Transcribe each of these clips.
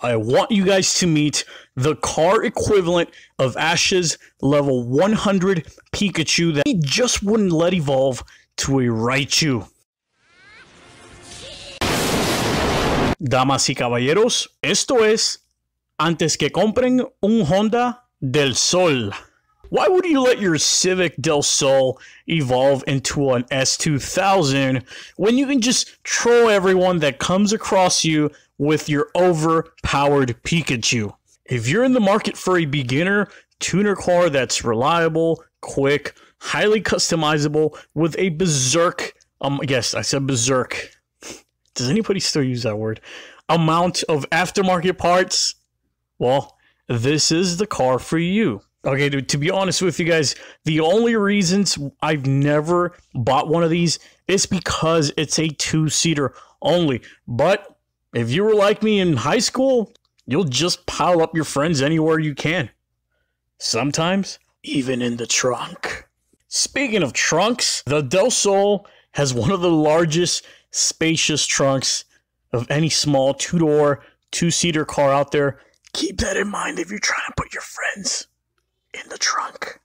I want you guys to meet the car equivalent of Ash's level 100 Pikachu that he just wouldn't let evolve to a Raichu. Damas y caballeros, esto es antes que compren un Honda del Sol. Why would you let your Civic Del Sol evolve into an S2000 when you can just troll everyone that comes across you with your overpowered Pikachu? If you're in the market for a beginner tuner car that's reliable, quick, highly customizable, with a berserk, yes, I said berserk. Does anybody still use that word? Amount of aftermarket parts? Well, this is the car for you. Okay, to be honest with you guys, the only reasons I've never bought one of these is because it's a two-seater only. But if you were like me in high school, you'll just pile up your friends anywhere you can. Sometimes, even in the trunk. Speaking of trunks, the Del Sol has one of the largest spacious trunks of any small two-door, two-seater car out there. Keep that in mind if you're trying to put your friends in the trunk.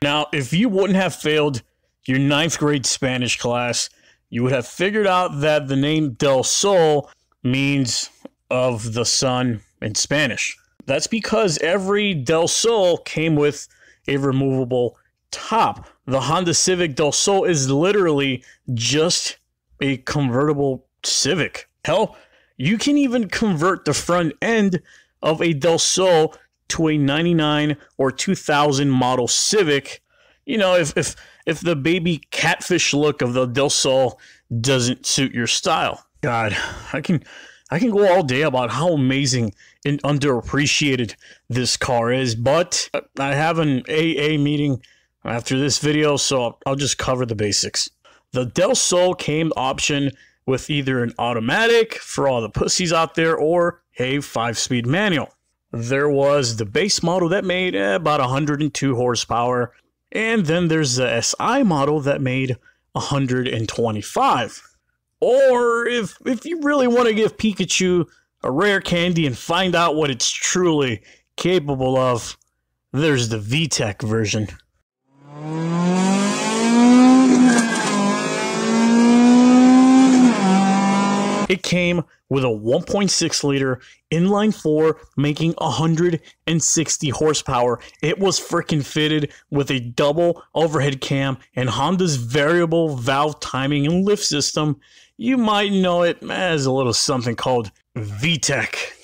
Now, if you wouldn't have failed your 9th grade Spanish class, you would have figured out that the name Del Sol means of the sun in Spanish. That's because every Del Sol came with a removable top. The Honda Civic Del Sol is literally just a convertible Civic. Hell, you can even convert the front end of a Del Sol to a 99 or 2000 model Civic. You know, if the baby catfish look of the Del Sol doesn't suit your style. God, I can go all day about how amazing and underappreciated this car is, but I have an AA meeting after this video, so I'll just cover the basics. The Del Sol came option with either an automatic for all the pussies out there or a 5-speed manual. There was the base model that made about 102 horsepower, and then there's the SI model that made 125. Or if you really want to give Pikachu a rare candy and find out what it's truly capable of, there's the VTEC version. It came with a 1.6 liter inline 4 making 160 horsepower. It was freaking fitted with a double overhead cam and Honda's variable valve timing and lift system. You might know it as a little something called VTEC.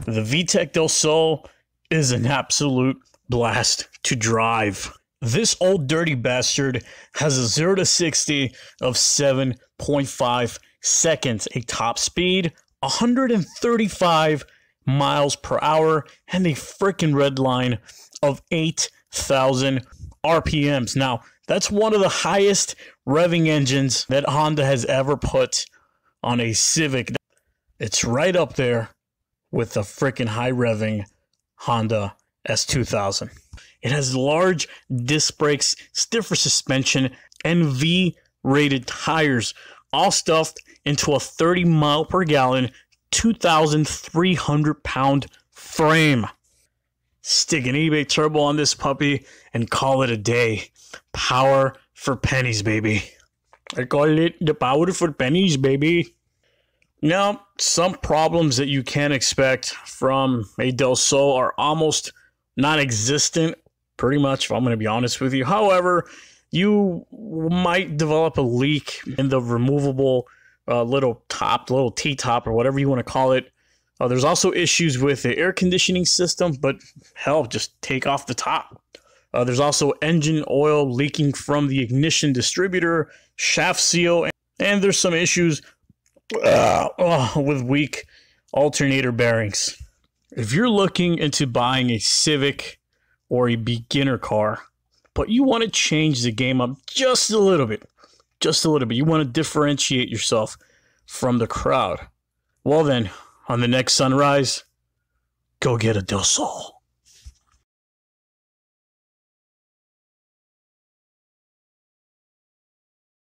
The VTEC Del Sol is an absolute blast to drive. This old dirty bastard has a 0 to 60 of 7.5 seconds, a top speed 135 miles per hour, and a freaking red line of 8,000 RPMs. Now, that's one of the highest revving engines that Honda has ever put on a Civic. It's right up there with the freaking high revving Honda S2000. It has large disc brakes, stiffer suspension, and V-rated tires, all stuffed into a 30 mile per gallon, 2,300 pound frame. Stick an eBay turbo on this puppy and call it a day. Power for pennies, baby. I call it the power for pennies, baby. Now, some problems that you can expect from a Del Sol are almost non-existent, pretty much, if I'm going to be honest with you. However, you might develop a leak in the removable little T-top, or whatever you want to call it. There's also issues with the air conditioning system, but hell, just take off the top. There's also engine oil leaking from the ignition distributor, shaft seal, and there's some issues with weak alternator bearings. If you're looking into buying a Civic or a beginner car, but you want to change the game up just a little bit, you want to differentiate yourself from the crowd, well then, on the next sunrise, go get a Del Sol.